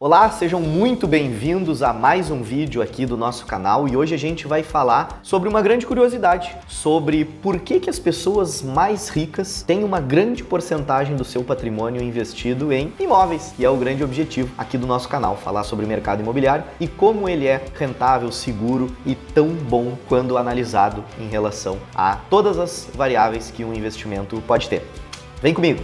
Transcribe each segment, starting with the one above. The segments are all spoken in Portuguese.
Olá, sejam muito bem-vindos a mais um vídeo aqui do nosso canal e hoje a gente vai falar sobre uma grande curiosidade, sobre por que as pessoas mais ricas têm uma grande porcentagem do seu patrimônio investido em imóveis, e é o grande objetivo aqui do nosso canal, falar sobre o mercado imobiliário e como ele é rentável, seguro e tão bom quando analisado em relação a todas as variáveis que um investimento pode ter. Vem comigo!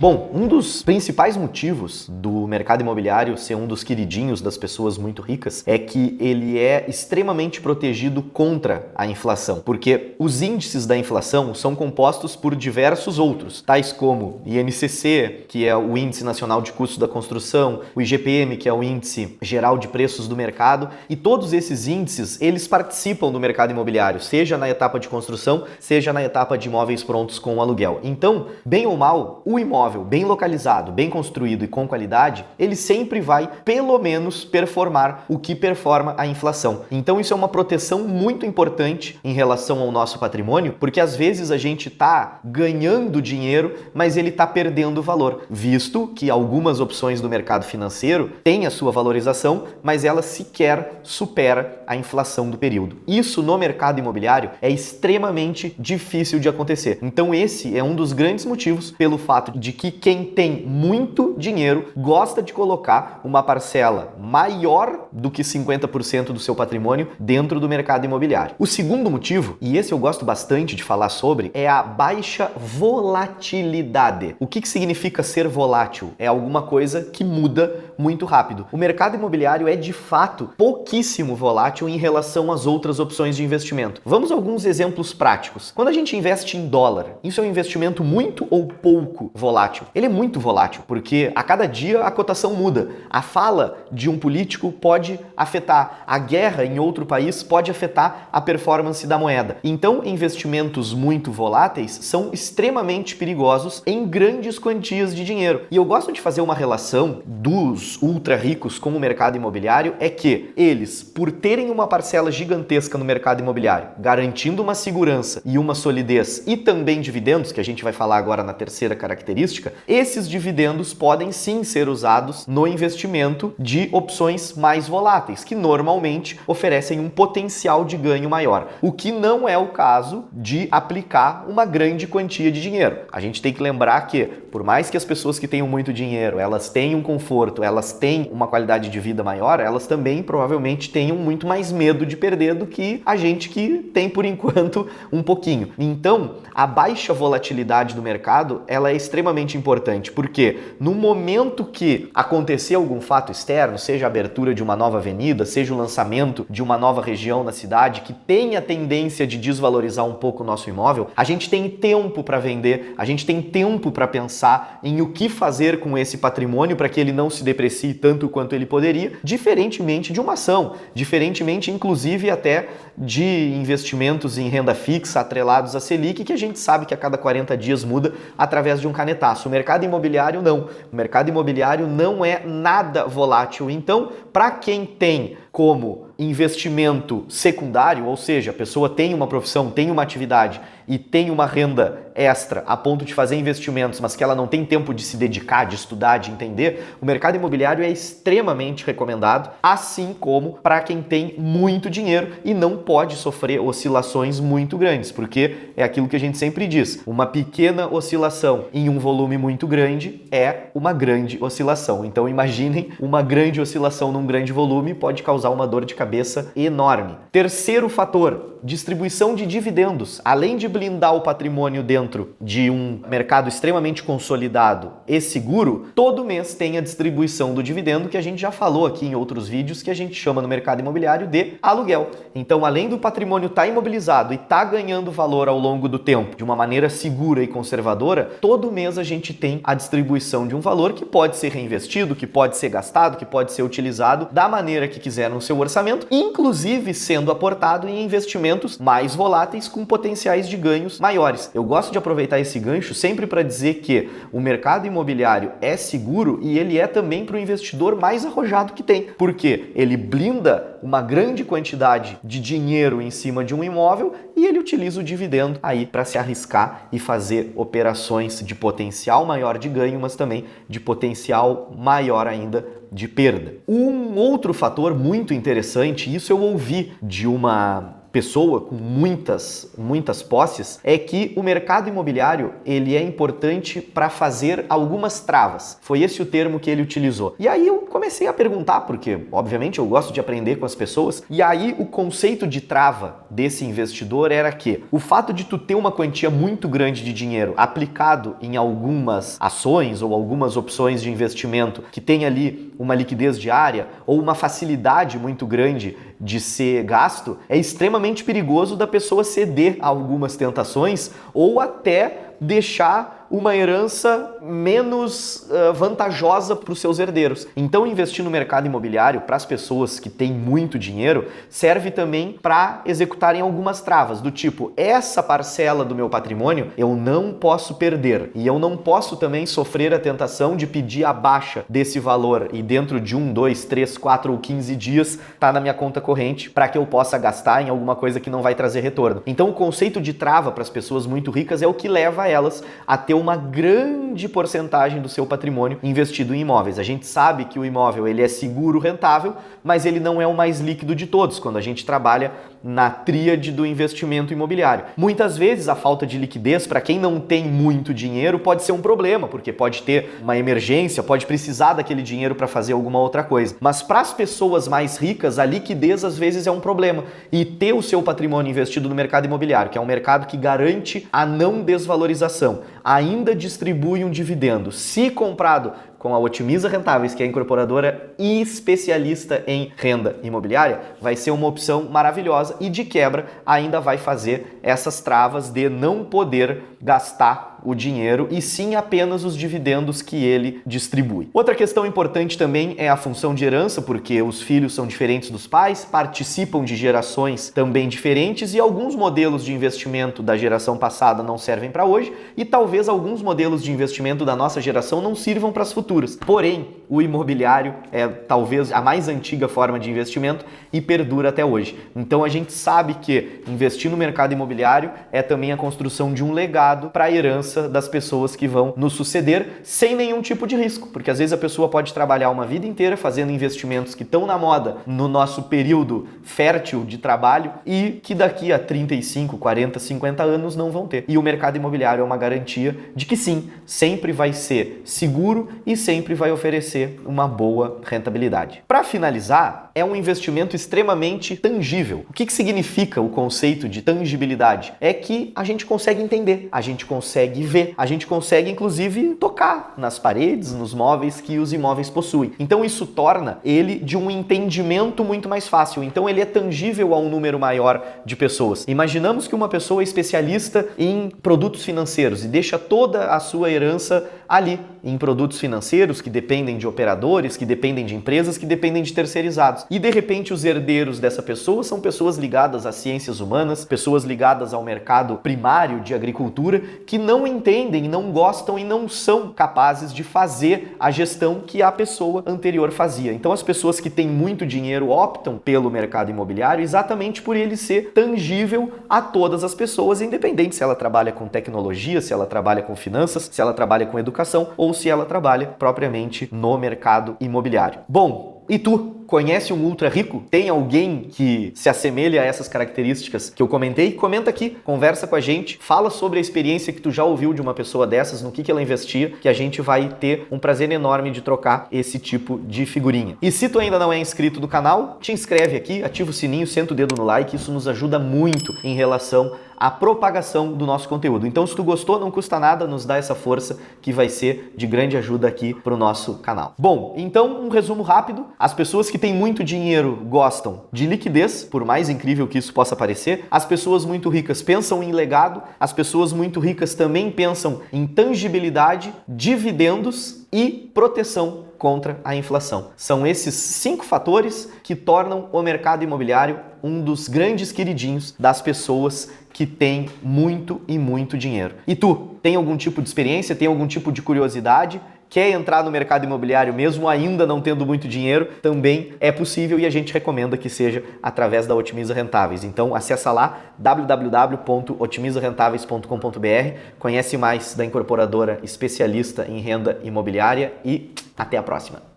Bom, um dos principais motivos do mercado imobiliário ser um dos queridinhos das pessoas muito ricas é que ele é extremamente protegido contra a inflação, porque os índices da inflação são compostos por diversos outros, tais como INCC, que é o Índice Nacional de Custos da Construção, o IGPM, que é o Índice Geral de Preços do Mercado, e todos esses índices, eles participam do mercado imobiliário, seja na etapa de construção, seja na etapa de imóveis prontos com aluguel. Então, bem ou mal, o imóvel bem localizado, bem construído e com qualidade, ele sempre vai, pelo menos, performar o que performa a inflação. Então isso é uma proteção muito importante em relação ao nosso patrimônio, porque às vezes a gente está ganhando dinheiro, mas ele está perdendo valor, visto que algumas opções do mercado financeiro têm a sua valorização, mas ela sequer supera a inflação do período. Isso no mercado imobiliário é extremamente difícil de acontecer. Então esse é um dos grandes motivos pelo fato de que quem tem muito dinheiro gosta de colocar uma parcela maior do que 50% do seu patrimônio dentro do mercado imobiliário. O segundo motivo, e esse eu gosto bastante de falar sobre, é a baixa volatilidade. O que significa ser volátil? É alguma coisa que muda muito rápido. O mercado imobiliário é de fato pouquíssimo volátil em relação às outras opções de investimento. Vamos a alguns exemplos práticos. Quando a gente investe em dólar, isso é um investimento muito ou pouco volátil? Ele é muito volátil, porque a cada dia a cotação muda. A fala de um político pode afetar, a guerra em outro país pode afetar a performance da moeda. Então, investimentos muito voláteis são extremamente perigosos em grandes quantias de dinheiro. E eu gosto de fazer uma relação dos ultra ricos com o mercado imobiliário, é que eles, por terem uma parcela gigantesca no mercado imobiliário, garantindo uma segurança e uma solidez e também dividendos, que a gente vai falar agora na terceira característica, esses dividendos podem sim ser usados no investimento de opções mais voláteis, que normalmente oferecem um potencial de ganho maior, o que não é o caso de aplicar uma grande quantia de dinheiro. A gente tem que lembrar que, por mais que as pessoas que tenham muito dinheiro, elas tenham conforto, elas têm uma qualidade de vida maior, elas também provavelmente tenham muito mais medo de perder do que a gente que tem, por enquanto, um pouquinho. Então, a baixa volatilidade do mercado, ela é extremamente importante, porque no momento que acontecer algum fato externo, seja a abertura de uma nova avenida, seja o lançamento de uma nova região na cidade que tenha tendência de desvalorizar um pouco o nosso imóvel, a gente tem tempo para vender, a gente tem tempo para pensar em o que fazer com esse patrimônio para que ele não se deprecie tanto quanto ele poderia, diferentemente de uma ação, diferentemente inclusive até de investimentos em renda fixa atrelados à Selic, que a gente sabe que a cada 40 dias muda através de um canetaço. O mercado imobiliário não. O mercado imobiliário não é nada volátil. Então, para quem tem como investimento secundário, ou seja, a pessoa tem uma profissão, tem uma atividade e tem uma renda extra a ponto de fazer investimentos, mas que ela não tem tempo de se dedicar, de estudar, de entender, o mercado imobiliário é extremamente recomendado, assim como para quem tem muito dinheiro e não pode sofrer oscilações muito grandes, porque é aquilo que a gente sempre diz, uma pequena oscilação em um volume muito grande é uma grande oscilação. Então imaginem, uma grande oscilação num grande volume pode causar uma dor de cabeça enorme. Terceiro fator, distribuição de dividendos. Além de blindar o patrimônio dentro de um mercado extremamente consolidado e seguro, todo mês tem a distribuição do dividendo, que a gente já falou aqui em outros vídeos, que a gente chama no mercado imobiliário de aluguel. Então, além do patrimônio estar imobilizado e estar ganhando valor ao longo do tempo de uma maneira segura e conservadora, todo mês a gente tem a distribuição de um valor que pode ser reinvestido, que pode ser gastado, que pode ser utilizado da maneira que quiser quiser no seu orçamento, inclusive sendo aportado em investimentos mais voláteis com potenciais de ganhos maiores. Eu gosto de aproveitar esse gancho sempre para dizer que o mercado imobiliário é seguro e ele é também para o investidor mais arrojado que tem, porque ele blinda uma grande quantidade de dinheiro em cima de um imóvel e ele utiliza o dividendo aí para se arriscar e fazer operações de potencial maior de ganho, mas também de potencial maior ainda de perda. Um outro fator muito interessante, isso eu ouvi de uma pessoa com muitas posses, é que o mercado imobiliário ele é importante para fazer algumas travas. Foi esse o termo que ele utilizou. E aí eu comecei a perguntar, porque obviamente eu gosto de aprender com as pessoas, e aí o conceito de trava desse investidor era que o fato de tu ter uma quantia muito grande de dinheiro aplicado em algumas ações ou algumas opções de investimento que tem ali uma liquidez diária ou uma facilidade muito grande de ser gasto, é extremamente perigoso da pessoa ceder a algumas tentações ou até deixar uma herança menos vantajosa para os seus herdeiros. Então, investir no mercado imobiliário para as pessoas que têm muito dinheiro serve também para executarem algumas travas, do tipo, essa parcela do meu patrimônio eu não posso perder e eu não posso também sofrer a tentação de pedir a baixa desse valor e dentro de 1, 2, 3, 4 ou 15 dias tá na minha conta corrente para que eu possa gastar em alguma coisa que não vai trazer retorno. Então, o conceito de trava para as pessoas muito ricas é o que leva elas a ter uma grande porcentagem do seu patrimônio investido em imóveis. A gente sabe que o imóvel ele é seguro, rentável, mas ele não é o mais líquido de todos quando a gente trabalha na tríade do investimento imobiliário. Muitas vezes a falta de liquidez para quem não tem muito dinheiro pode ser um problema, porque pode ter uma emergência, pode precisar daquele dinheiro para fazer alguma outra coisa. Mas para as pessoas mais ricas, a liquidez às vezes é um problema. E ter o seu patrimônio investido no mercado imobiliário, que é um mercado que garante a não desvalorização, ainda distribui um dividendo, se comprado com a Otimiza Rentáveis, que é a incorporadora especialista em renda imobiliária, vai ser uma opção maravilhosa e de quebra ainda vai fazer essas travas de não poder gastar o dinheiro e sim apenas os dividendos que ele distribui. Outra questão importante também é a função de herança, porque os filhos são diferentes dos pais, participam de gerações também diferentes e alguns modelos de investimento da geração passada não servem para hoje e talvez alguns modelos de investimento da nossa geração não sirvam para as futuras. Porém, o imobiliário é talvez a mais antiga forma de investimento e perdura até hoje. Então a gente sabe que investir no mercado imobiliário é também a construção de um legado para a herança das pessoas que vão nos suceder sem nenhum tipo de risco, porque às vezes a pessoa pode trabalhar uma vida inteira fazendo investimentos que estão na moda no nosso período fértil de trabalho e que daqui a 35, 40, 50 anos não vão ter. E o mercado imobiliário é uma garantia de que sim, sempre vai ser seguro e sempre vai oferecer uma boa rentabilidade. Para finalizar, é um investimento extremamente tangível. O que significa o conceito de tangibilidade? É que a gente consegue entender, a gente consegue ver, a gente consegue inclusive tocar nas paredes, nos móveis que os imóveis possuem. Então isso torna ele de um entendimento muito mais fácil. Então ele é tangível a um número maior de pessoas. Imaginamos que uma pessoa é especialista em produtos financeiros e deixa toda a sua herança ali, em produtos financeiros que dependem de operadores, que dependem de empresas, que dependem de terceirizados. E de repente os herdeiros dessa pessoa são pessoas ligadas às ciências humanas, pessoas ligadas ao mercado primário de agricultura, que não entendem, não gostam e não são capazes de fazer a gestão que a pessoa anterior fazia. Então as pessoas que têm muito dinheiro optam pelo mercado imobiliário exatamente por ele ser tangível a todas as pessoas, independente se ela trabalha com tecnologia, se ela trabalha com finanças, se ela trabalha com educação ou se ela trabalha propriamente no mercado imobiliário. Bom, e tu? Conhece um ultra rico? Tem alguém que se assemelha a essas características que eu comentei? Comenta aqui, conversa com a gente, fala sobre a experiência que tu já ouviu de uma pessoa dessas, no que ela investia, que a gente vai ter um prazer enorme de trocar esse tipo de figurinha. E se tu ainda não é inscrito no canal, te inscreve aqui, ativa o sininho, senta o dedo no like, isso nos ajuda muito em relação à propagação do nosso conteúdo. Então, se tu gostou, não custa nada, nos dá essa força que vai ser de grande ajuda aqui para o nosso canal. Bom, então um resumo rápido, as pessoas que têm muito dinheiro gostam de liquidez, por mais incrível que isso possa parecer. As pessoas muito ricas pensam em legado, as pessoas muito ricas também pensam em tangibilidade, dividendos e proteção contra a inflação. São esses 5 fatores que tornam o mercado imobiliário um dos grandes queridinhos das pessoas que têm muito e muito dinheiro. E tu, tem algum tipo de experiência, tem algum tipo de curiosidade? Quer entrar no mercado imobiliário mesmo ainda não tendo muito dinheiro? Também é possível e a gente recomenda que seja através da Otimiza Rentáveis. Então acessa lá www.otimizarentáveis.com.br, conhece mais da incorporadora especialista em renda imobiliária e até a próxima.